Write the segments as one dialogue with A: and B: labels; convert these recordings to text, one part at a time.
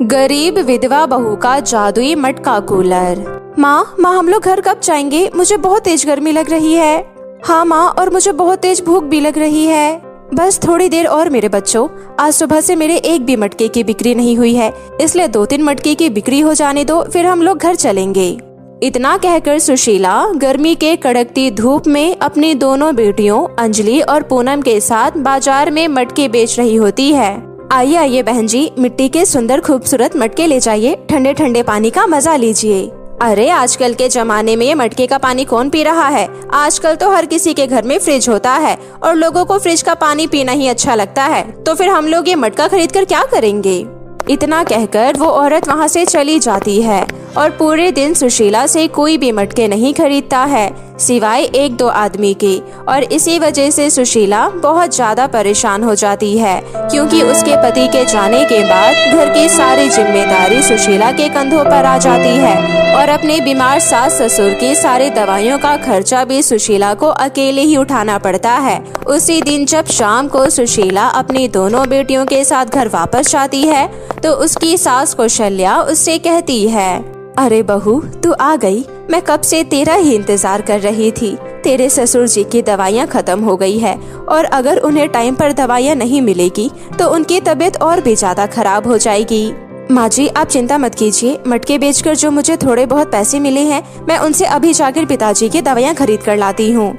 A: गरीब विधवा बहू का जादुई मटका कूलर। माँ हम लोग घर कब जाएंगे? मुझे बहुत तेज गर्मी लग रही है। हाँ माँ, और मुझे बहुत तेज भूख भी लग रही है। बस थोड़ी देर और मेरे बच्चों, आज सुबह से मेरे एक भी मटके की बिक्री नहीं हुई है, इसलिए 2-3 मटके की बिक्री हो जाने दो, फिर हम लोग घर चलेंगे। इतना कहकर सुशीला गर्मी के कड़कती धूप में अपनी दोनों बेटियों अंजलि और पूनम के साथ बाजार में मटके बेच रही होती है। आइए आइए बहन जी, मिट्टी के सुंदर खूबसूरत मटके ले जाइए, ठंडे ठंडे पानी का मजा लीजिए। अरे आजकल के जमाने में ये मटके का पानी कौन पी रहा है? आजकल तो हर किसी के घर में फ्रिज होता है और लोगों को फ्रिज का पानी पीना ही अच्छा लगता है, तो फिर हम लोग ये मटका खरीद कर क्या करेंगे? इतना कहकर वो औरत वहाँ से चली जाती है और पूरे दिन सुशीला से कोई भी मटके नहीं खरीदता है सिवाय 1-2 आदमी के। और इसी वजह से सुशीला बहुत ज्यादा परेशान हो जाती है, क्योंकि उसके पति के जाने के बाद घर की सारी जिम्मेदारी सुशीला के कंधों पर आ जाती है और अपने बीमार सास ससुर की सारी दवाइयों का खर्चा भी सुशीला को अकेले ही उठाना पड़ता है। उसी दिन जब शाम को सुशीला अपनी दोनों बेटियों के साथ घर वापस जाती है तो उसकी सास कौशल्या उससे कहती है, अरे बहू तू आ गई, मैं कब से तेरा ही इंतजार कर रही थी। तेरे ससुर जी की दवाइयाँ खत्म हो गई है और अगर उन्हें टाइम पर दवाइयाँ नहीं मिलेगी तो उनकी तबीयत और भी ज्यादा खराब हो जाएगी। माँ जी आप चिंता मत कीजिए, मटके बेचकर जो मुझे थोड़े बहुत पैसे मिले हैं मैं उनसे अभी जाकर पिताजी की दवाइयाँ खरीद कर लाती हूँ।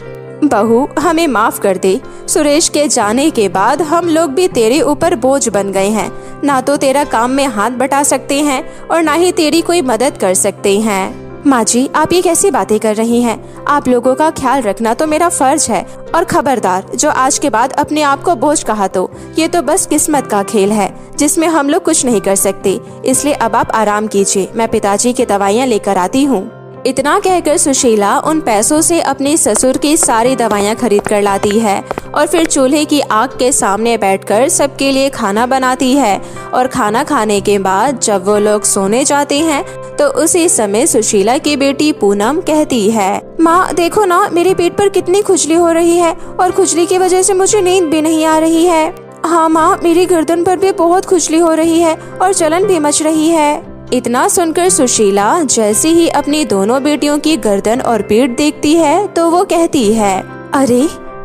A: बहू हमें माफ कर दे, सुरेश के जाने के बाद हम लोग भी तेरे ऊपर बोझ बन गए हैं। ना तो तेरा काम में हाथ बटा सकते हैं और ना ही तेरी कोई मदद कर सकते हैं। माँ जी आप ये कैसी बातें कर रही हैं? आप लोगों का ख्याल रखना तो मेरा फर्ज है, और खबरदार जो आज के बाद अपने आप को बोझ कहा तो ये तो बस किस्मत का खेल है जिसमें हम लोग कुछ नहीं कर सकते। इसलिए अब आप आराम कीजिए, मैं पिताजी की दवाइयाँ लेकर आती हूँ। इतना कहकर सुशीला उन पैसों से अपने ससुर की सारी दवाइयाँ खरीद कर लाती है और फिर चूल्हे की आग के सामने बैठकर सबके लिए खाना बनाती है। और खाना खाने के बाद जब वो लोग सोने जाते हैं तो उसी समय सुशीला की बेटी पूनम कहती है, माँ देखो ना मेरे पेट पर कितनी खुजली हो रही है और खुजली की वजह से मुझे नींद भी नहीं आ रही है। हाँ माँ, मेरी गर्दन पर भी बहुत खुजली हो रही है और जलन भी मच रही है। इतना सुनकर सुशीला जैसे ही अपनी दोनों बेटियों की गर्दन और पीठ देखती है तो वो कहती है, अरे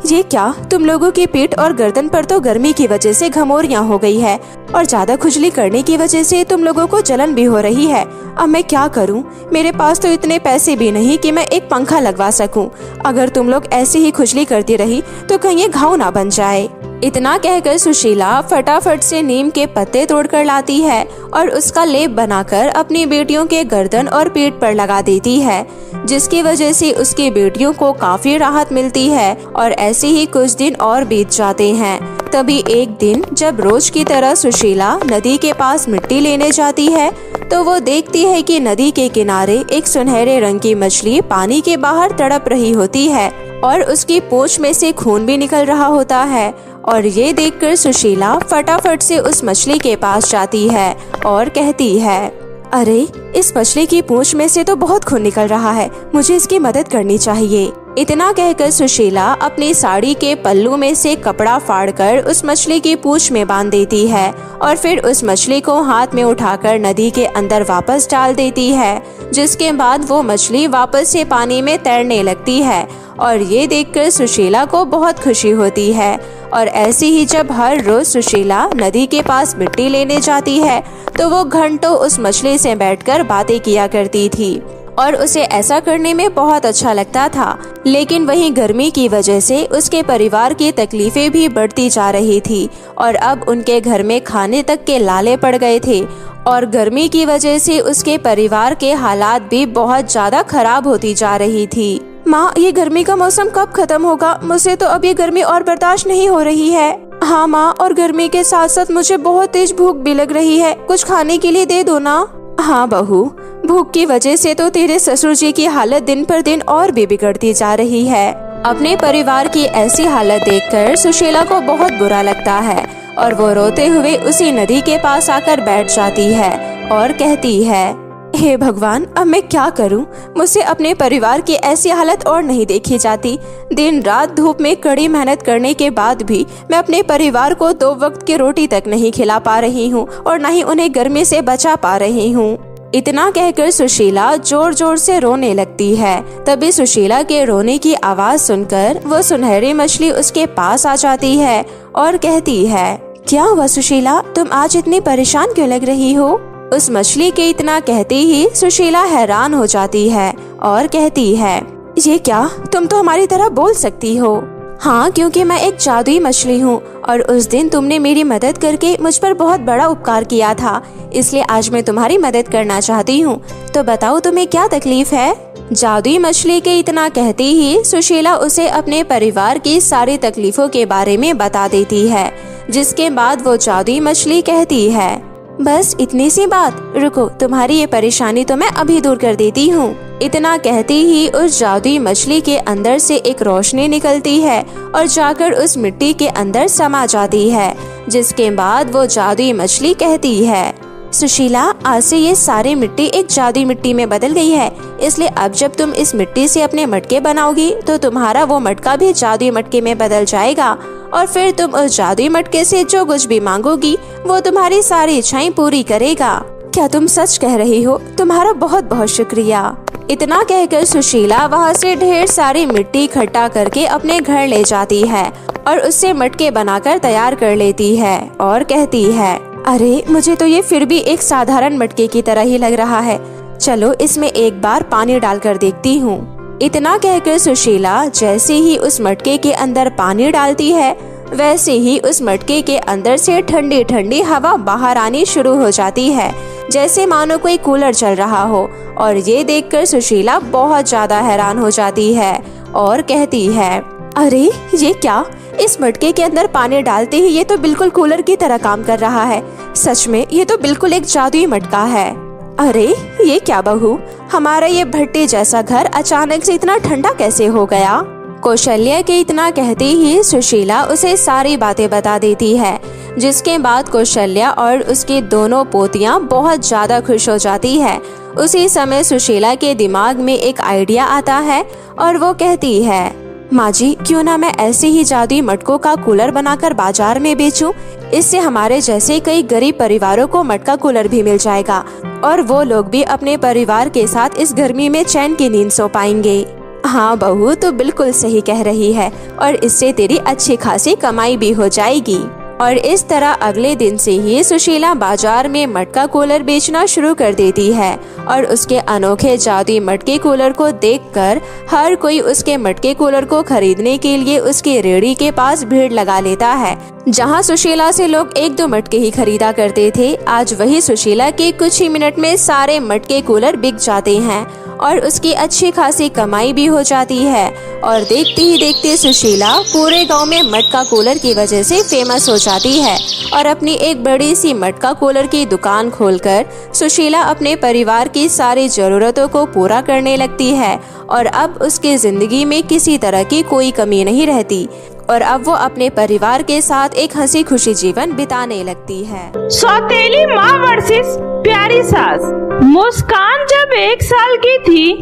A: ये क्या, तुम लोगों के पेट और गर्दन पर तो गर्मी की वजह से घमौरियाँ हो गई है और ज्यादा खुजली करने की वजह से तुम लोगों को जलन भी हो रही है। अब मैं क्या करूं? मेरे पास तो इतने पैसे भी नहीं कि मैं एक पंखा लगवा सकूं। अगर तुम लोग ऐसी ही खुजली करती रही तो कहीं ये घाव ना बन जाए। इतना कहकर सुशीला फटाफट से नीम के पत्ते तोड़कर लाती है और उसका लेप बनाकर अपनी बेटियों के गर्दन और पीठ पर लगा देती है, जिसकी वजह से उसकी बेटियों को काफी राहत मिलती है। और ऐसे ही कुछ दिन और बीत जाते हैं। तभी एक दिन जब रोज की तरह सुशीला नदी के पास मिट्टी लेने जाती है तो वो देखती है कि नदी के किनारे एक सुनहरे रंग की मछली पानी के बाहर तड़प रही होती है और उसकी पूंछ में से खून भी निकल रहा होता है। और ये देखकर सुशीला फटाफट से उस मछली के पास जाती है और कहती है, अरे इस मछली की पूंछ में से तो बहुत खून निकल रहा है, मुझे इसकी मदद करनी चाहिए। इतना कहकर सुशीला अपनी साड़ी के पल्लू में से कपड़ा फाड़कर उस मछली की पूंछ में बांध देती है और फिर उस मछली को हाथ में उठाकर नदी के अंदर वापस डाल देती है, जिसके बाद वो मछली वापस से पानी में तैरने लगती है। और ये देखकर सुशीला को बहुत खुशी होती है। और ऐसे ही जब हर रोज सुशीला नदी के पास मिट्टी लेने जाती है तो वो घंटों उस मछली से बैठकर बातें किया करती थी और उसे ऐसा करने में बहुत अच्छा लगता था। लेकिन वहीं गर्मी की वजह से उसके परिवार की तकलीफें भी बढ़ती जा रही थी और अब उनके घर में खाने तक के लाले पड़ गए थे और गर्मी की वजह से उसके परिवार के हालात भी बहुत ज्यादा खराब होती जा रही थी। माँ ये गर्मी का मौसम कब खत्म होगा? मुझे तो अब ये गर्मी और बर्दाश्त नहीं हो रही है। हाँ माँ, और गर्मी के साथ साथ मुझे बहुत तेज भूख भी लग रही है, कुछ खाने के लिए दे दो ना। हाँ बहू, भूख की वजह से तो तेरे ससुर जी की हालत दिन पर दिन और भी बिगड़ती जा रही है। अपने परिवार की ऐसी हालत देखकर सुशीला को बहुत बुरा लगता है और वो रोते हुए उसी नदी के पास आकर बैठ जाती है और कहती है, हे भगवान, अब मैं क्या करूं? मुझसे अपने परिवार की ऐसी हालत और नहीं देखी जाती। दिन रात धूप में कड़ी मेहनत करने के बाद भी मैं अपने परिवार को 2 वक्त की रोटी तक नहीं खिला पा रही हूं और न ही उन्हें गर्मी से बचा पा रही हूं। इतना कहकर सुशीला जोर जोर से रोने लगती है। तभी सुशीला के रोने की आवाज सुनकर वो सुनहरी मछली उसके पास आ जाती है और कहती है, क्या हुआ सुशीला, तुम आज इतनी परेशान क्यों लग रही हो? उस मछली के इतना कहते ही सुशीला हैरान हो जाती है और कहती है, ये क्या, तुम तो हमारी तरह बोल सकती हो? हाँ, क्योंकि मैं एक जादुई मछली हूँ और उस दिन तुमने मेरी मदद करके मुझ पर बहुत बड़ा उपकार किया था, इसलिए आज मैं तुम्हारी मदद करना चाहती हूँ। तो बताओ तुम्हें क्या तकलीफ है? जादुई मछली के इतना कहते ही सुशीला उसे अपने परिवार की सारी तकलीफों के बारे में बता देती है, जिसके बाद वो जादुई मछली कहती है, बस इतनी सी बात, रुको, तुम्हारी ये परेशानी तो मैं अभी दूर कर देती हूँ। इतना कहते ही उस जादुई मछली के अंदर से एक रोशनी निकलती है और जाकर उस मिट्टी के अंदर समा जाती है, जिसके बाद वो जादुई मछली कहती है, सुशीला, आज से ये सारी मिट्टी एक जादुई मिट्टी में बदल गई है, इसलिए अब जब तुम इस मिट्टी से अपने मटके बनाओगी तो तुम्हारा वो मटका भी जादुई मटके में बदल जाएगा और फिर तुम उस जादुई मटके से जो कुछ भी मांगोगी वो तुम्हारी सारी इच्छाएं पूरी करेगा। क्या तुम सच कह रही हो? तुम्हारा बहुत बहुत शुक्रिया। इतना कहकर सुशीला वहाँ से ढेर सारी मिट्टी इकट्ठा करके अपने घर ले जाती है और उससे मटके बनाकर तैयार कर लेती है और कहती है, अरे मुझे तो ये फिर भी एक साधारण मटके की तरह ही लग रहा है, चलो इसमें एक बार पानी डालकर देखती हूँ। इतना कहकर सुशीला जैसे ही उस मटके के अंदर पानी डालती है, वैसे ही उस मटके के अंदर से ठंडी ठंडी हवा बाहर आनी शुरू हो जाती है, जैसे मानो कोई कूलर चल रहा हो। और ये देखकर सुशीला बहुत ज्यादा हैरान हो जाती है और कहती है, अरे ये क्या, इस मटके के अंदर पानी डालते ही ये तो बिल्कुल कूलर की तरह काम कर रहा है। सच में ये तो बिल्कुल एक जादुई मटका है। अरे ये क्या बहू, हमारा ये भट्टी जैसा घर अचानक से इतना ठंडा कैसे हो गया? कौशल्या के इतना कहते ही सुशीला उसे सारी बातें बता देती है, जिसके बाद कौशल्या और उसकी दोनों पोतियां बहुत ज्यादा खुश हो जाती है। उसी समय सुशीला के दिमाग में एक आइडिया आता है और वो कहती है, माँ जी, क्यों ना मैं ऐसे ही जादुई मटकों का कूलर बनाकर बाजार में बेचूं? इससे हमारे जैसे कई गरीब परिवारों को मटका कूलर भी मिल जाएगा और वो लोग भी अपने परिवार के साथ इस गर्मी में चैन की नींद सो पाएंगे। हाँ बहू, तो बिल्कुल सही कह रही है और इससे तेरी अच्छी खासी कमाई भी हो जाएगी। और इस तरह अगले दिन से ही सुशीला बाजार में मटका कूलर बेचना शुरू कर देती है और उसके अनोखे जादुई मटके कूलर को देखकर हर कोई उसके मटके कूलर को खरीदने के लिए उसकी रेहड़ी के पास भीड़ लगा लेता है। जहां सुशीला से लोग 1-2 मटके ही खरीदा करते थे, आज वही सुशीला के कुछ ही मिनट में सारे मटके कूलर बिक जाते हैं और उसकी अच्छी खासी कमाई भी हो जाती है। और देखते ही देखते सुशीला पूरे गांव में मटका कूलर की वजह से फेमस हो जाती है और अपनी एक बड़ी सी मटका कूलर की दुकान खोलकर सुशीला अपने परिवार की सारी जरूरतों को पूरा करने लगती है और अब उसकी जिंदगी में किसी तरह की कोई कमी नहीं रहती और अब वो अपने परिवार के साथ एक हंसी खुशी जीवन बिताने लगती है।
B: सौतेली माँ वर्सेस प्यारी सास। मुस्कान जब 1 साल की थी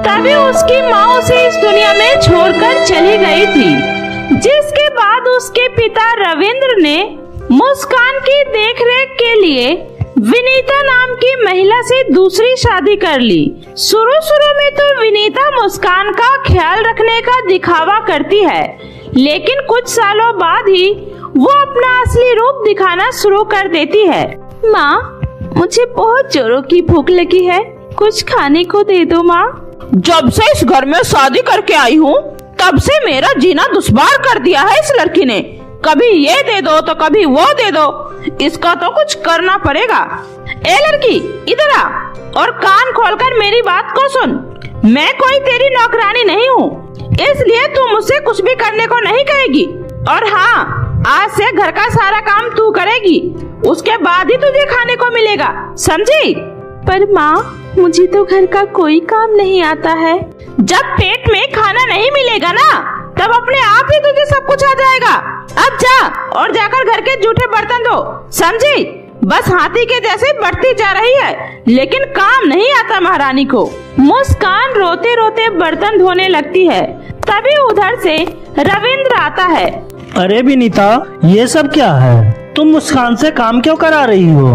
B: तभी उसकी माँ उसे इस दुनिया में छोड़कर चली गई थी, जिसके बाद उसके पिता रविंद्र ने मुस्कान की देखरेख के लिए विनीता नाम की महिला से दूसरी शादी कर ली। शुरू में तो विनीता मुस्कान का ख्याल रखने का दिखावा करती है, लेकिन कुछ सालों बाद ही वो अपना असली रूप दिखाना शुरू कर देती है। माँ, मुझे बहुत जोरों की भूख लगी है, कुछ खाने को दे दो माँ।
C: जब से इस घर में शादी करके आई हूँ तब से मेरा जीना दुश्वार कर दिया है इस लड़की ने। कभी ये दे दो तो कभी वो दे दो, इसका तो कुछ करना पड़ेगा। ए लड़की, इधर आ और कान खोलकर मेरी बात को सुन। मैं कोई तेरी नौकरानी नहीं हूँ, इसलिए तू मुझसे कुछ भी करने को नहीं कहेगी। और हाँ, आज से घर का सारा काम तू करेगी, उसके बाद ही तुझे खाने को मिलेगा, समझी?
B: पर माँ, मुझे तो घर का कोई काम नहीं आता है।
C: जब पेट में खाना नहीं मिलेगा ना, तब अपने आप ही तुझे सब कुछ आ जाएगा। अब जा और जाकर घर के जूठे बर्तन धो, समझी? बस हाथी के जैसे बढ़ती जा रही है, लेकिन काम नहीं आता महारानी को। मुस्कान रोते रोते बर्तन धोने लगती है। तभी उधर से रविंद्र आता है।
D: अरे विनीता, ये सब क्या है? तुम मुस्कान से काम क्यों करा रही हो?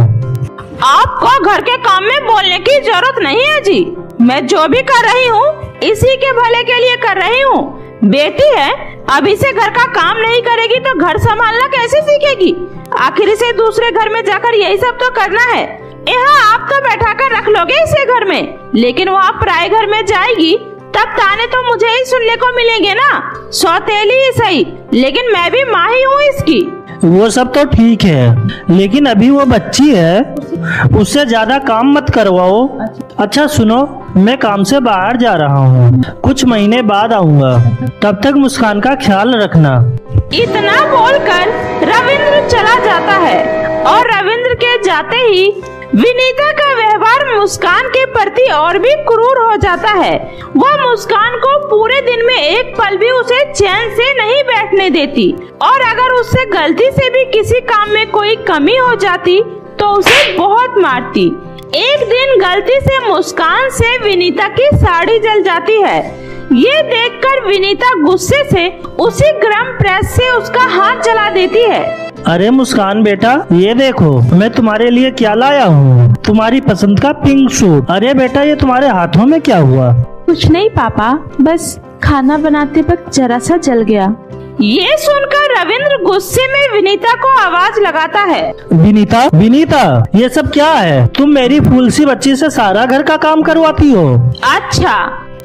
C: आपको घर के काम में बोलने की जरूरत नहीं है जी। मैं जो भी कर रही हूँ इसी के भले के लिए कर रही हूँ। बेटी है, अभी से घर का काम नहीं करेगी तो घर संभालना कैसे सीखेगी? आखिर इसे दूसरे घर में जाकर यही सब तो करना है। यहाँ आप तो बैठा कर रख लोगे इसे घर में, लेकिन वहाँ पराए घर में जाएगी तब ताने तो मुझे ही सुनने को मिलेंगे ना। सौतेली ही सही, लेकिन मैं भी माँ ही हूँ इसकी।
D: वो सब तो ठीक है, लेकिन अभी वो बच्ची है, उससे ज्यादा काम मत करवाओ। अच्छा सुनो, मैं काम से बाहर जा रहा हूँ, कुछ महीने बाद आऊँगा, तब तक मुस्कान का ख्याल रखना।
C: इतना बोलकर रविंद्र चला जाता है और रविंद्र के जाते ही विनीता का व्यवहार मुस्कान के प्रति और भी क्रूर हो जाता है। वह मुस्कान को पूरे दिन में एक पल भी उसे चैन से नहीं बैठने देती और अगर उससे गलती से भी किसी काम में कोई कमी हो जाती तो उसे बहुत मारती। एक दिन गलती से मुस्कान से विनीता की साड़ी जल जाती है। ये देखकर विनीता गुस्से से उसी गरम प्रेस से उसका हाथ जला देती है।
D: अरे मुस्कान बेटा, ये देखो मैं तुम्हारे लिए क्या लाया हूँ, तुम्हारी पसंद का पिंक सूट। अरे बेटा, ये तुम्हारे हाथों में क्या हुआ?
B: कुछ नहीं पापा, बस खाना बनाते वक्त जरा सा जल गया।
C: ये सुनकर रविंद्र गुस्से में विनीता को आवाज लगाता है।
D: विनीता, विनीता, ये सब क्या है? तुम मेरी फूल सी बच्ची से सारा घर का काम करवाती हो।
C: अच्छा,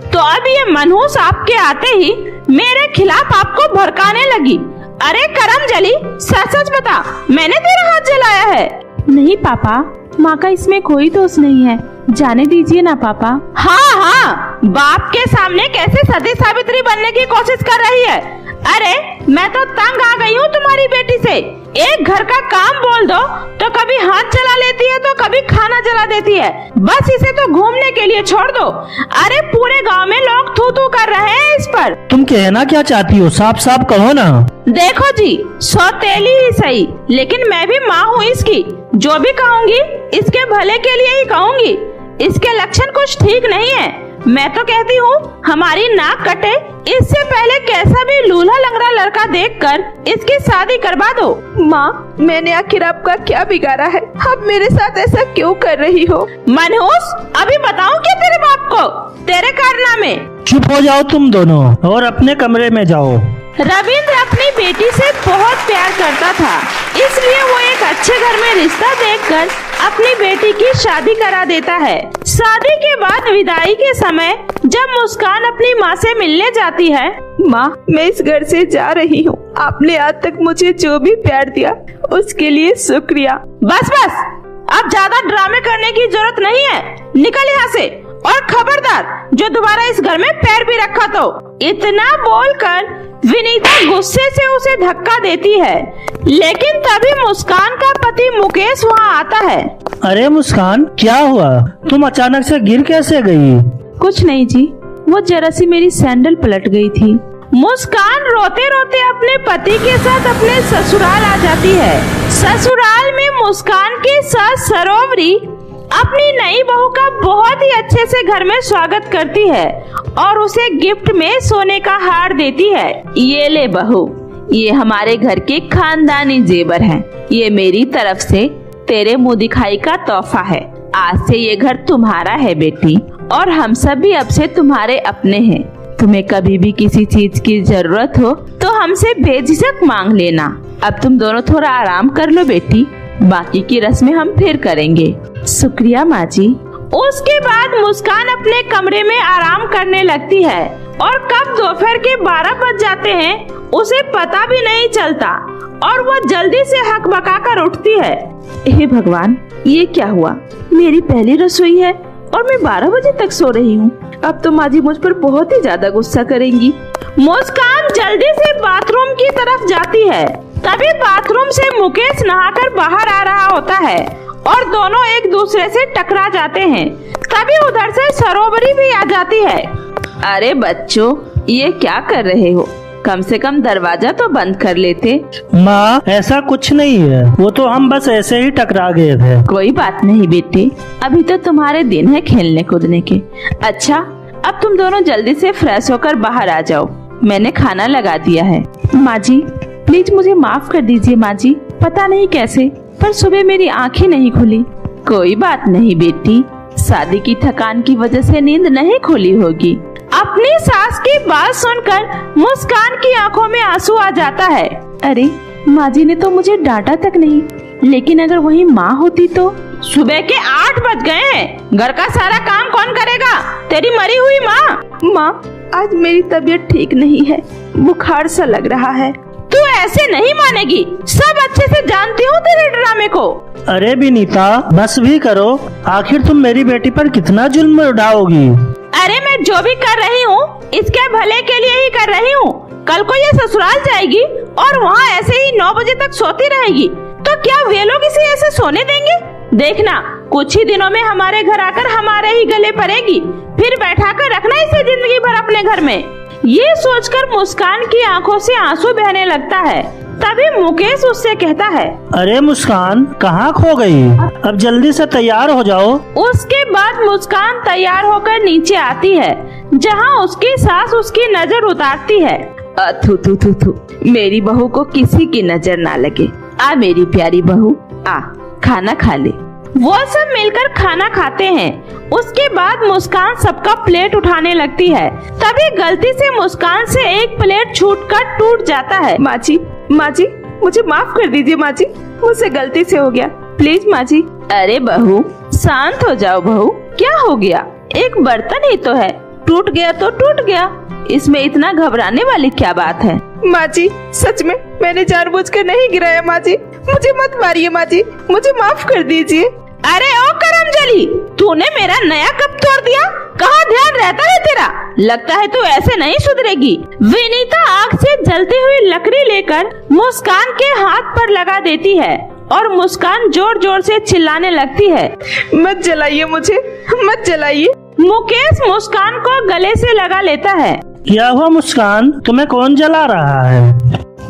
C: तो अब ये मनहूस आपके आते ही मेरे खिलाफ आपको भड़काने लगी। अरे करम जली, सच सच बता, मैंने तेरा हाथ जलाया है?
B: नहीं पापा, माँ का इसमें कोई दोष नहीं है, जाने दीजिए ना पापा।
C: हाँ हाँ, बाप के सामने कैसे सती सावित्री बनने की कोशिश कर रही है? अरे मैं तो तंग आ गई हूँ तुम्हारी बेटी से। एक घर का काम बोल दो तो कभी हाथ जला लेती है तो कभी खाना जला देती है। बस इसे तो घूमने के लिए छोड़ दो। अरे पूरे गांव में लोग थू थू कर रहे हैं इस पर।
D: तुम कहना क्या चाहती हो? साफ साफ कहो ना।
C: देखो जी, सौतेली ही सही, लेकिन मैं भी माँ हूँ इसकी। जो भी कहूँगी इसके भले के लिए ही कहूँगी। इसके लक्षण कुछ ठीक नहीं है। मैं तो कहती हूँ हमारी नाक कटे इससे पहले कैसा भी लूल्हा लंगड़ा लड़का देखकर इसकी शादी करवा दो।
A: माँ, मैंने आखिर आपका क्या बिगाड़ा है? आप मेरे साथ ऐसा क्यों कर रही हो?
C: मनहूस, अभी बताऊँ क्या तेरे बाप को तेरे कारनामे?
D: चुप हो जाओ तुम दोनों और अपने कमरे में जाओ।
C: रविंद्र अपनी बेटी से बहुत प्यार करता था, इसलिए वो एक अच्छे घर में रिश्ता देखकर अपनी बेटी की शादी करा देता है। शादी के बाद विदाई के समय जब मुस्कान अपनी माँ से मिलने जाती है।
A: माँ, मैं इस घर से जा रही हूँ। आपने आज तक मुझे जो भी प्यार दिया उसके लिए शुक्रिया।
C: बस बस, अब ज्यादा ड्रामे करने की जरूरत नहीं है। निकल यहाँ से, और खबरदार जो दोबारा इस घर में पैर भी रखा तो। इतना बोलकर विनीता गुस्से से उसे धक्का देती है, लेकिन तभी मुस्कान का पति मुकेश वहाँ आता है।
D: अरे मुस्कान, क्या हुआ? तुम अचानक से गिर कैसे गई?
B: कुछ नहीं जी, वो जरा सी मेरी सैंडल पलट गई थी।
C: मुस्कान रोते रोते अपने पति के साथ अपने ससुराल आ जाती है। ससुराल में मुस्कान की सास सरोवरी अपनी नई बहू का बहुत ही अच्छे से घर में स्वागत करती है और उसे गिफ्ट में सोने का हार देती है। ये ले बहू, ये हमारे घर के खानदानी जेवर हैं। ये मेरी तरफ से तेरे मुँह दिखाई का तोहफा है। आज से ये घर तुम्हारा है बेटी, और हम सब भी अब से तुम्हारे अपने हैं। तुम्हें कभी भी किसी चीज की जरूरत हो तो हमसे बेझिझक मांग लेना। अब तुम दोनों थोड़ा आराम कर लो बेटी, बाकी की रस्में हम फिर करेंगे।
B: शुक्रिया माँ जी।
C: उसके बाद मुस्कान अपने कमरे में आराम करने लगती है और कब दोपहर के 12 बज जाते हैं उसे पता भी नहीं चलता और वो जल्दी से हकबका कर उठती है।
B: हे भगवान, ये क्या हुआ? मेरी पहली रसोई है और मैं 12 बजे तक सो रही हूँ। अब तो माँ जी मुझ पर बहुत ही ज्यादा गुस्सा करेंगी।
C: मुस्कान जल्दी से बाथरूम की तरफ जाती है। तभी बाथरूम से मुकेश नहाकर बाहर आ रहा होता है और दोनों एक दूसरे से टकरा जाते हैं। तभी उधर से सरोवरी भी आ जाती है।
B: अरे बच्चों, ये क्या कर रहे हो? कम से कम दरवाजा तो बंद कर लेते।
D: माँ ऐसा कुछ नहीं है, वो तो हम बस ऐसे ही टकरा गए थे।
B: कोई बात नहीं बेटे, अभी तो तुम्हारे दिन है खेलने कूदने के। अच्छा, अब तुम दोनों जल्दी से फ्रेश होकर बाहर आ जाओ, मैंने खाना लगा दिया है। माँ जी प्लीज मुझे माफ कर दीजिए माँ जी, पता नहीं कैसे पर सुबह मेरी आँखें नहीं खुली। कोई बात नहीं बेटी, शादी की थकान की वजह से नींद नहीं खुली होगी। अपनी सास की बात सुनकर मुस्कान की आंखों में आंसू आ जाता है। अरे माँ जी ने तो मुझे डांटा तक नहीं, लेकिन अगर वही माँ होती तो। सुबह के 8 बज गए हैं, घर का सारा काम कौन करेगा? तेरी मरी हुई माँ। माँ आज मेरी तबीयत ठीक नहीं है, बुखार सा लग रहा है। तू ऐसे नहीं मानेगी, सब अच्छे से जानती हूँ तेरे ड्रामे को।
D: अरे विनीता बस भी करो, आखिर तुम मेरी बेटी पर कितना जुल्म उठाओगी?
B: अरे मैं जो भी कर रही हूँ इसके भले के लिए ही कर रही हूँ। कल को ये ससुराल जाएगी और वहाँ ऐसे ही 9 बजे तक सोती रहेगी, तो क्या वे लोग इसे ऐसे सोने देंगे? देखना कुछ ही दिनों में हमारे घर आकर हमारे ही गले पड़ेगी, फिर बैठा कर रखना इसे जिंदगी भर अपने घर में। ये सोचकर मुस्कान की आंखों से आंसू बहने लगता है। तभी मुकेश उससे कहता है,
D: अरे मुस्कान कहाँ खो गई? अब जल्दी से तैयार हो जाओ।
B: उसके बाद मुस्कान तैयार होकर नीचे आती है, जहाँ उसकी सास उसकी नजर उतारती है। थू थू थू थू, मेरी बहू को किसी की नजर ना लगे। आ मेरी प्यारी बहू, आ खाना खा ले। वो सब मिलकर खाना खाते हैं। उसके बाद मुस्कान सबका प्लेट उठाने लगती है। तभी गलती से मुस्कान से एक प्लेट छूटकर टूट जाता है। माँ जी मुझे माफ कर दीजिए माँ जी, मुझसे गलती से हो गया, प्लीज माँ जी। अरे बहू शांत हो जाओ बहू, क्या हो गया? एक बर्तन ही तो है, टूट गया तो टूट गया, इसमें इतना घबराने वाली क्या बात है?
E: माँ जी सच में मैंने जानबूझकर नहीं गिराया माँ जी, मुझे मत मारिए माँ जी, मुझे माफ कर दीजिए।
B: अरे ओ करमजली, तूने मेरा नया कप तोड़ दिया, कहाँ ध्यान रहता है तेरा? लगता है तू ऐसे नहीं सुधरेगी। विनीता आग से जलती हुई लकड़ी लेकर मुस्कान के हाथ पर लगा देती है और मुस्कान जोर जोर से चिल्लाने लगती है,
E: मत जलाइए मुझे, मत जलाइए।
B: मुकेश मुस्कान को गले से लगा लेता है।
D: क्या हुआ मुस्कान, तुम्हें कौन जला रहा है?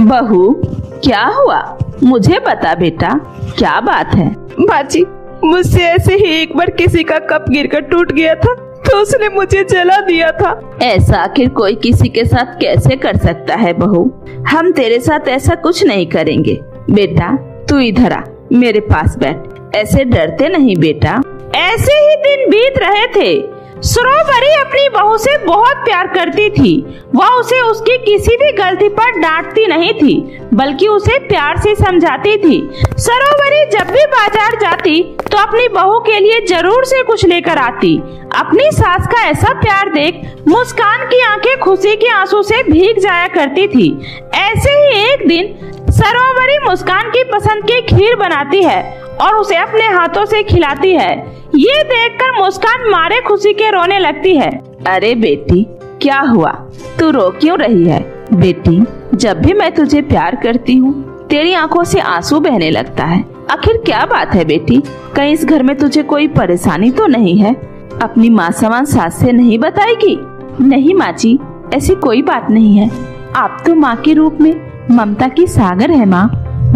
B: बहू क्या हुआ, मुझे बता बेटा, क्या बात है?
E: माँ जी मुझसे ऐसे ही एक बार किसी का कप गिरकर टूट गया था, तो उसने मुझे जला दिया था।
B: ऐसा आखिर कोई किसी के साथ कैसे कर सकता है बहू? हम तेरे साथ ऐसा कुछ नहीं करेंगे। बेटा तू इधर आ, मेरे पास बैठ, ऐसे डरते नहीं बेटा। ऐसे ही दिन बीत रहे थे। सरोवरी अपनी बहू से बहुत प्यार करती थी। वह उसे उसकी किसी भी गलती पर डांटती नहीं थी, बल्कि उसे प्यार से समझाती थी। सरोवरी जब भी बाजार जाती तो अपनी बहू के लिए जरूर से कुछ लेकर आती। अपनी सास का ऐसा प्यार देख मुस्कान की आंखें खुशी के आंसू से भीग जाया करती थी। ऐसे ही एक दिन सरोवरी मुस्कान की पसंद की खीर बनाती है और उसे अपने हाथों से खिलाती है। ये देखकर मुस्कान मारे खुशी के रोने लगती है। अरे बेटी क्या हुआ, तू रो क्यों रही है? बेटी जब भी मैं तुझे प्यार करती हूँ तेरी आंखों से आंसू बहने लगता है। आखिर क्या बात है बेटी, कहीं इस घर में तुझे कोई परेशानी तो नहीं है? अपनी माँ समान सास से नहीं बताएगी? नहीं माँ जी, ऐसी कोई बात नहीं है। आप तो माँ के रूप में ममता की सागर है माँ।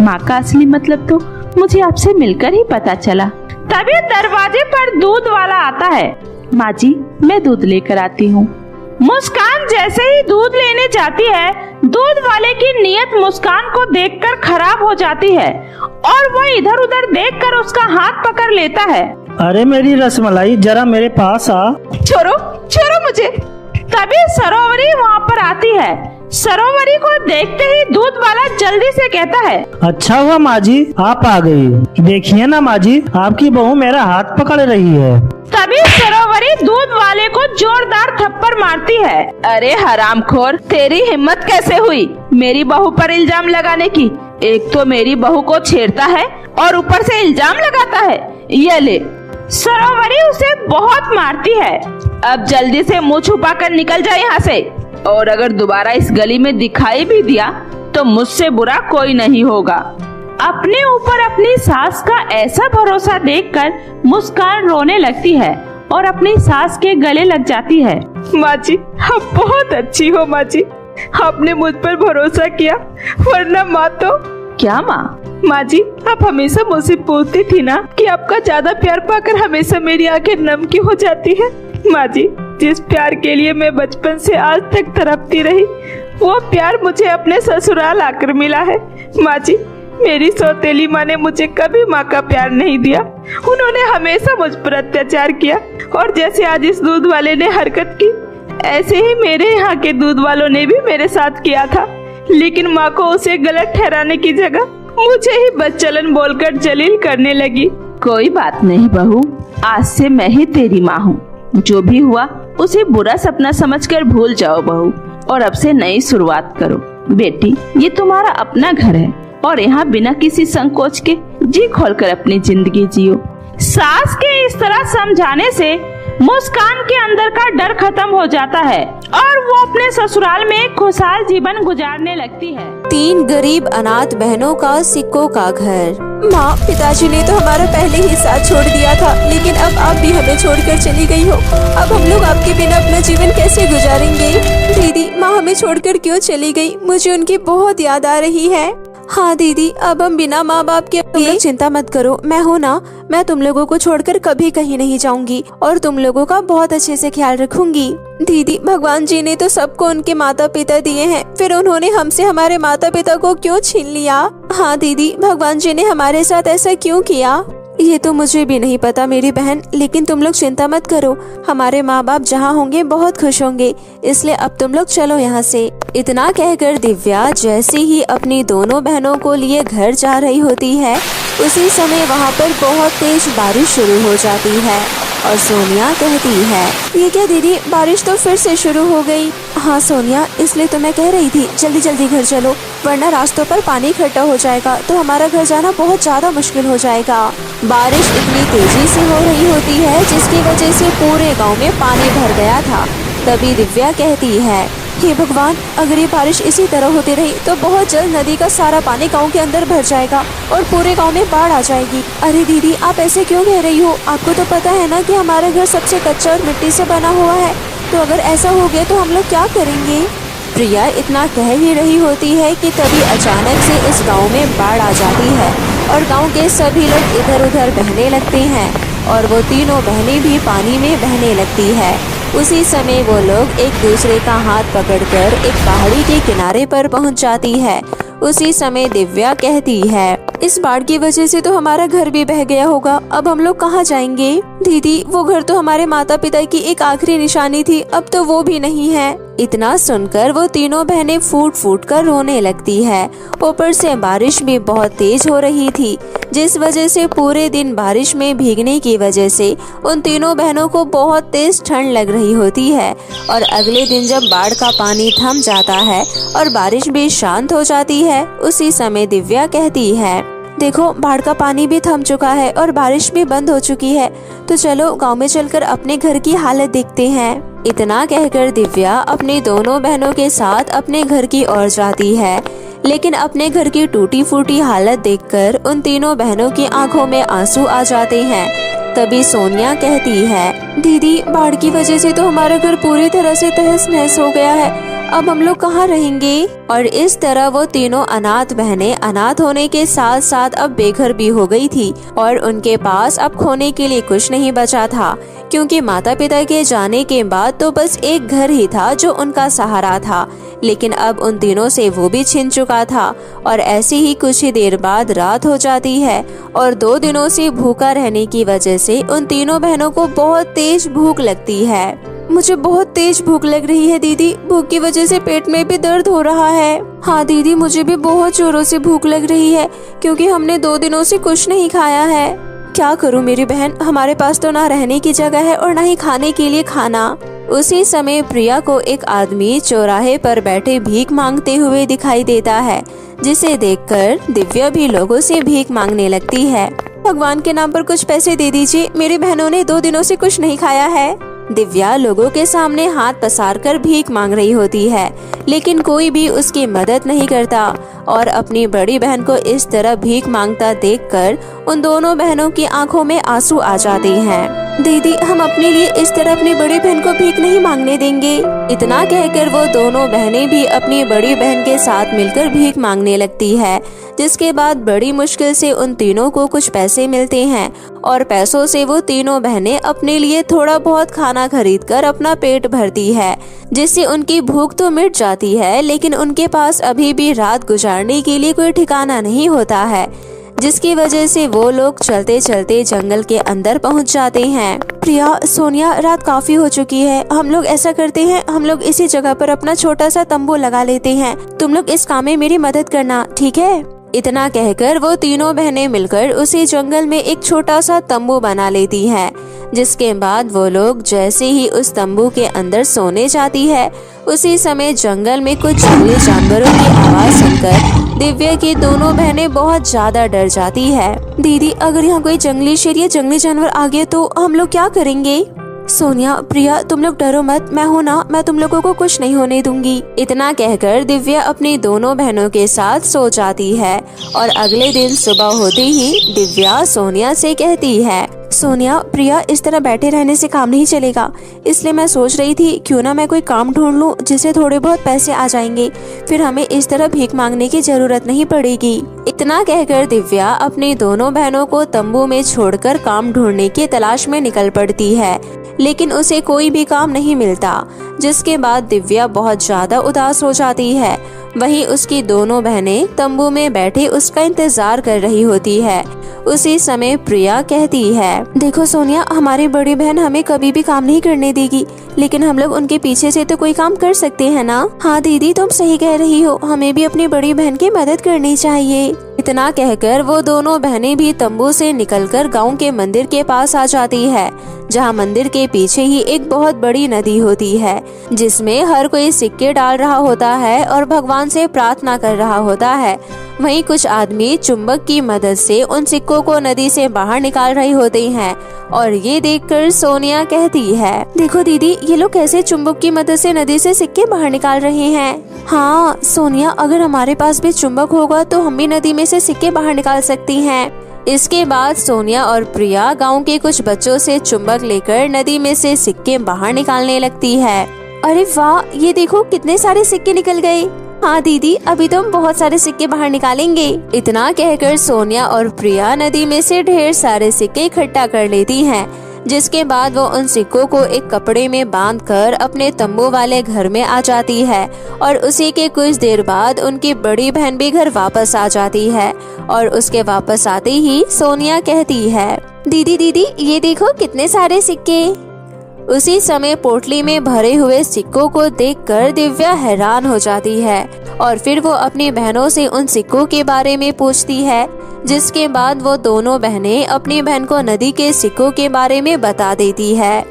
B: माँ का असली मतलब तो मुझे आपसे मिलकर ही पता चला। तभी दरवाजे पर दूध वाला आता है। माँ जी मैं दूध लेकर आती हूँ। मुस्कान जैसे ही दूध लेने जाती है, दूध वाले की नीयत मुस्कान को देखकर खराब हो जाती है और वो इधर उधर देखकर उसका हाथ पकड़ लेता है।
D: अरे मेरी रसमलाई जरा मेरे पास आ।
E: छोड़ो छोड़ो मुझे।
B: तभी सरोवरी वहाँ पर आती है। सरोवरी को देखते ही दूध वाला जल्दी से कहता है,
D: अच्छा हुआ माँ जी आप आ गई। देखिए ना माँ जी, आपकी बहू मेरा हाथ पकड़ रही है।
B: तभी सरोवरी दूध वाले को जोरदार थप्पड़ मारती है। अरे हरामखोर, तेरी हिम्मत कैसे हुई मेरी बहू पर इल्जाम लगाने की? एक तो मेरी बहू को छेड़ता है और ऊपर से इल्जाम लगाता है। ये ले। सरोवरी उसे बहुत मारती है। अब जल्दी से मुँह छुपा कर निकल जाए यहाँ से, और अगर दोबारा इस गली में दिखाई भी दिया तो मुझसे बुरा कोई नहीं होगा। अपने ऊपर अपनी सास का ऐसा भरोसा देखकर मुस्कान रोने लगती है और अपनी सास के गले लग जाती है।
E: माँ जी आप बहुत अच्छी हो माँ जी, आपने मुझ पर भरोसा किया, वरना माँ तो।
B: क्या माँ?
E: माँ जी, आप हमेशा मुझसे पूछती थी ना कि आपका ज्यादा प्यार पाकर हमेशा मेरी आंखें नम क्यों हो जाती है। माँ जी, जिस प्यार के लिए मैं बचपन से आज तक तड़पती रही, वो प्यार मुझे अपने ससुराल आकर मिला है। माँ जी, मेरी सौतेली माँ ने मुझे कभी माँ का प्यार नहीं दिया। उन्होंने हमेशा मुझ पर अत्याचार किया, और जैसे आज इस दूध वाले ने हरकत की, ऐसे ही मेरे यहाँ के दूध वालों ने भी मेरे साथ किया था। लेकिन माँ को उसे गलत ठहराने की जगह मुझे ही बदचलन बोलकर जलील करने लगी।
B: कोई बात नहीं बहू, आज से मैं ही तेरी माँ हूँ। जो भी हुआ उसे बुरा सपना समझकर भूल जाओ बहू, और अब से नई शुरुआत करो। बेटी, ये तुम्हारा अपना घर है और यहाँ बिना किसी संकोच के जी खोलकर अपनी जिंदगी जियो। सास के इस तरह समझाने से मुस्कान के अंदर का डर खत्म हो जाता है और वो अपने ससुराल में एक खुशहाल जीवन गुजारने लगती है।
A: 3 गरीब अनाथ बहनों का सिक्कों का घर। माँ, पिताजी ने तो हमारा पहले ही साथ छोड़ दिया था, लेकिन अब आप भी हमें छोड़कर चली गई हो। अब हम लोग आपके बिना अपना जीवन कैसे गुजारेंगे? दीदी, माँ हमें छोड़कर क्यों चली गई? मुझे उनकी बहुत याद आ रही है। हाँ दीदी, अब हम बिना माँ बाप के। तुम लोग चिंता मत करो, मैं हूँ ना। मैं तुम लोगों को छोड़कर कभी कहीं नहीं जाऊंगी और तुम लोगों का बहुत अच्छे से ख्याल रखूंगी। दीदी, भगवान जी ने तो सबको उनके माता पिता दिए हैं, फिर उन्होंने हमसे हमारे माता पिता को क्यों छीन लिया? हाँ दीदी, भगवान जी ने हमारे साथ ऐसा क्यों किया? ये तो मुझे भी नहीं पता मेरी बहन, लेकिन तुम लोग चिंता मत करो। हमारे माँ बाप जहाँ होंगे बहुत खुश होंगे, इसलिए अब तुम लोग चलो यहाँ से। इतना कहकर दिव्या जैसे ही अपनी दोनों बहनों को लिए घर जा रही होती है, उसी समय वहाँ पर बहुत तेज बारिश शुरू हो जाती है और सोनिया कहती है, ये क्या दीदी, बारिश तो फिर से शुरू हो गई। हाँ सोनिया, इसलिए तो मैं कह रही थी जल्दी जल्दी घर चलो, वरना रास्तों पर पानी इकट्ठा हो जाएगा तो हमारा घर जाना बहुत ज्यादा मुश्किल हो जाएगा। बारिश इतनी तेजी से हो रही होती है जिसकी वजह से पूरे गांव में पानी भर गया था। तभी दिव्या कहती है, हे भगवान, अगर ये बारिश इसी तरह होती रही तो बहुत जल्द नदी का सारा पानी गांव के अंदर भर जाएगा और पूरे गांव में बाढ़ आ जाएगी। अरे दीदी, आप ऐसे क्यों कह रही हो? आपको तो पता है ना कि हमारा घर सबसे कच्चा और मिट्टी से बना हुआ है, तो अगर ऐसा हो गया तो हम लोग क्या करेंगे? प्रिया इतना कह ही रही होती है कि तभी अचानक से इस गाँव में बाढ़ आ जाती है और गाँव के सभी लोग इधर उधर बहने लगते हैं और वो तीनों बहनें भी पानी में बहने लगती है। उसी समय वो लोग एक दूसरे का हाथ पकड़कर एक पहाड़ी के किनारे पर पहुंच जाती है। उसी समय दिव्या कहती है, इस बाढ़ की वजह से तो हमारा घर भी बह गया होगा, अब हम लोग कहाँ जाएंगे? दीदी, वो घर तो हमारे माता पिता की एक आखिरी निशानी थी, अब तो वो भी नहीं है। इतना सुनकर वो तीनों बहनें फूट फूट कर रोने लगती है। ऊपर से बारिश भी बहुत तेज हो रही थी, जिस वजह से पूरे दिन बारिश में भीगने की वजह से उन तीनों बहनों को बहुत तेज ठंड लग रही होती है। और अगले दिन जब बाढ़ का पानी थम जाता है और बारिश भी शांत हो जाती है, उसी समय दिव्या कहती है, देखो बाढ़ का पानी भी थम चुका है और बारिश भी बंद हो चुकी है, तो चलो गांव में चलकर अपने घर की हालत देखते हैं। इतना कहकर दिव्या अपनी दोनों बहनों के साथ अपने घर की ओर जाती है, लेकिन अपने घर की टूटी फूटी हालत देखकर उन तीनों बहनों की आंखों में आंसू आ जाते हैं। तभी सोनिया कहती है, दीदी, बाढ़ की वजह से तो हमारा घर पूरी तरह से तहस नहस हो गया है, अब हम लोग कहाँ रहेंगे? और इस तरह वो तीनों अनाथ बहनें अनाथ होने के साथ साथ अब बेघर भी हो गई थी और उनके पास अब खोने के लिए कुछ नहीं बचा था, क्योंकि माता पिता के जाने के बाद तो बस एक घर ही था जो उनका सहारा था, लेकिन अब उन तीनों से वो भी छिन चुका था। और ऐसे ही कुछ ही देर बाद रात हो जाती है और 2 दिनों से भूखा रहने की वजह से उन तीनों बहनों को बहुत तेज भूख लगती है। मुझे बहुत तेज भूख लग रही है दीदी, भूख की वजह से पेट में भी दर्द हो रहा है। हाँ दीदी, मुझे भी बहुत जोरों से भूख लग रही है, क्योंकि हमने 2 दिनों से कुछ नहीं खाया है। क्या करूँ मेरी बहन, हमारे पास तो ना रहने की जगह है और ना ही खाने के लिए खाना। उसी समय प्रिया को एक आदमी चौराहे पर बैठे भीख मांगते हुए दिखाई देता है, जिसे देखकर दिव्या भी लोगों से भीख मांगने लगती है। भगवान के नाम पर कुछ पैसे दे दीजिए, मेरी बहनों ने 2 दिनों से कुछ नहीं खाया है। दिव्या लोगों के सामने हाथ पसार कर भीख मांग रही होती है, लेकिन कोई भी उसकी मदद नहीं करता और अपनी बड़ी बहन को इस तरह भीख मांगता देखकर उन दोनों बहनों की आंखों में आंसू आ जाते हैं। दीदी हम अपने लिए इस तरह अपनी बड़ी बहन को भीख नहीं मांगने देंगे। इतना कहकर वो दोनों बहनें भी अपनी बड़ी बहन के साथ मिलकर भीख मांगने लगती है, जिसके बाद बड़ी मुश्किल से उन तीनों को कुछ पैसे मिलते हैं और पैसों से वो तीनों बहनें अपने लिए थोड़ा बहुत खाना खरीदकर अपना पेट भरती है, जिससे उनकी भूख तो मिट जाती है, लेकिन उनके पास अभी भी रात गुजारने के लिए कोई ठिकाना नहीं होता है, जिसकी वजह से वो लोग चलते चलते जंगल के अंदर पहुंच जाते हैं। प्रिया, सोनिया, रात काफी हो चुकी है, हम लोग ऐसा करते हैं, हम लोग इसी जगह पर अपना छोटा सा तंबू लगा लेते हैं, तुम लोग इस काम में मेरी मदद करना, ठीक है? इतना कहकर वो तीनों बहनें मिलकर उसी जंगल में एक छोटा सा तंबू बना लेती हैं, जिसके बाद वो लोग जैसे ही उस तंबू के अंदर सोने जाती है, उसी समय जंगल में कुछ जंगली जानवरों की आवाज सुनकर दिव्या की दोनों बहनें बहुत ज्यादा डर जाती है। दीदी अगर यहाँ कोई जंगली शेर या जंगली जानवर आ गए तो हम लोग क्या करेंगे? सोनिया, प्रिया, तुम लोग डरो मत, मैं हूँ ना, मैं तुम लोगों को कुछ नहीं होने दूंगी। इतना कहकर दिव्या अपनी दोनों बहनों के साथ सो जाती है और अगले दिन सुबह होते ही दिव्या सोनिया से कहती है, सोनिया, प्रिया, इस तरह बैठे रहने से काम नहीं चलेगा, इसलिए मैं सोच रही थी क्यों ना मैं कोई काम ढूंढ लूं जिससे थोड़े बहुत पैसे आ जाएंगे, फिर हमें इस तरह भीख मांगने की जरूरत नहीं पड़ेगी। इतना कहकर दिव्या अपनी दोनों बहनों को तंबू में छोड़कर काम ढूंढने की तलाश में निकल पड़ती है, लेकिन उसे कोई भी काम नहीं मिलता, जिसके बाद दिव्या बहुत ज्यादा उदास हो जाती है। वहीं उसकी दोनों बहनें तंबू में बैठे उसका इंतजार कर रही होती है। उसी समय प्रिया कहती है, देखो सोनिया, हमारी बड़ी बहन हमें कभी भी काम नहीं करने देगी, लेकिन हम लोग उनके पीछे से तो कोई काम कर सकते हैं ना? हाँ दीदी, तुम सही कह रही हो, हमें भी अपनी बड़ी बहन की मदद करनी चाहिए। इतना कहकर वो दोनों बहनें भी तंबू से निकलकर गांव के मंदिर के पास आ जाती है, जहां मंदिर के पीछे ही एक बहुत बड़ी नदी होती है, जिसमें हर कोई सिक्के डाल रहा होता है और भगवान से प्रार्थना कर रहा होता है। वहीं कुछ आदमी चुंबक की मदद से उन सिक्कों को नदी से बाहर निकाल रहे होते हैं और ये देखकर सोनिया कहती है, देखो दीदी, ये लोग कैसे चुंबक की मदद से नदी से सिक्के बाहर निकाल रहे हैं। हाँ सोनिया, अगर हमारे पास भी चुंबक होगा तो हम भी नदी में से सिक्के बाहर निकाल सकती हैं। इसके बाद सोनिया और प्रिया गांव के कुछ बच्चों से चुंबक लेकर नदी में से सिक्के बाहर निकालने लगती है। अरे वाह, ये देखो कितने सारे सिक्के निकल गए। हाँ दीदी, अभी तो हम बहुत सारे सिक्के बाहर निकालेंगे। इतना कहकर सोनिया और प्रिया नदी में से ढेर सारे सिक्के इकट्ठा कर लेती हैं, जिसके बाद वो उन सिक्कों को एक कपड़े में बांधकर अपने तंबू वाले घर में आ जाती है और उसी के कुछ देर बाद उनकी बड़ी बहन भी घर वापस आ जाती है। और उसके वापस आते ही सोनिया कहती है, दीदी दीदी, ये देखो कितने सारे सिक्के। उसी समय पोटली में भरे हुए सिक्कों को देखकर दिव्या हैरान हो जाती है और फिर वो अपनी बहनों से उन सिक्कों के बारे में पूछती है, जिसके बाद वो दोनों बहनें अपनी बहन को नदी के सिक्कों के बारे में बता देती है,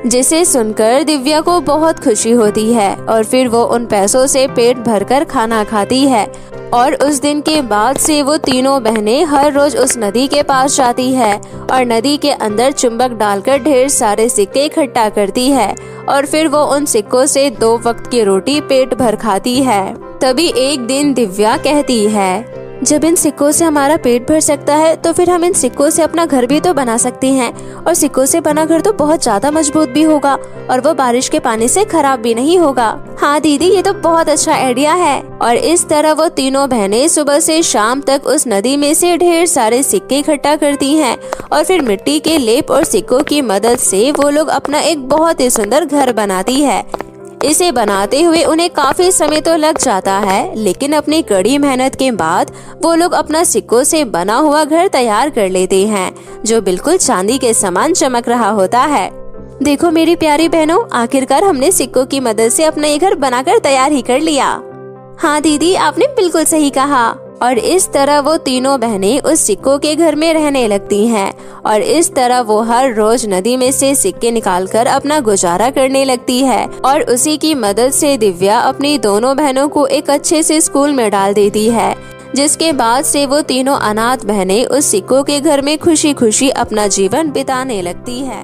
A: जिसे सुनकर दिव्या को बहुत खुशी होती है और फिर वो उन पैसों से पेट भरकर खाना खाती है। और उस दिन के बाद से वो तीनों बहनें हर रोज उस नदी के पास जाती है और नदी के अंदर चुंबक डालकर ढेर सारे सिक्के इकट्ठा करती है और फिर वो उन सिक्कों से 2 वक्त की रोटी पेट भर खाती है। तभी एक दिन दिव्या कहती है, जब इन सिक्कों से हमारा पेट भर सकता है तो फिर हम इन सिक्कों से अपना घर भी तो बना सकते हैं और सिक्कों से बना घर तो बहुत ज्यादा मजबूत भी होगा और वो बारिश के पानी से खराब भी नहीं होगा। हाँ दीदी, ये तो बहुत अच्छा आइडिया है। और इस तरह वो तीनों बहनें सुबह से शाम तक उस नदी में से ढेर सारे सिक्के इकट्ठा करती हैं और फिर मिट्टी के लेप और सिक्कों की मदद से वो लोग अपना एक बहुत ही सुंदर घर बनाती है। इसे बनाते हुए उन्हें काफी समय तो लग जाता है, लेकिन अपनी कड़ी मेहनत के बाद वो लोग अपना सिक्कों से बना हुआ घर तैयार कर लेते हैं, जो बिल्कुल चांदी के समान चमक रहा होता है। देखो मेरी प्यारी बहनों, आखिरकार हमने सिक्कों की मदद से अपना ये घर बनाकर तैयार ही कर लिया। हाँ दीदी, आपने बिल्कुल सही कहा। और इस तरह वो तीनों बहनें उस सिक्कों के घर में रहने लगती हैं और इस तरह वो हर रोज नदी में से सिक्के निकालकर अपना गुजारा करने लगती है। और उसी की मदद से दिव्या अपनी दोनों बहनों को एक अच्छे से स्कूल में डाल देती है, जिसके बाद से वो तीनों अनाथ बहनें उस सिक्कों के घर में खुशी खुशी अपना जीवन बिताने लगती है।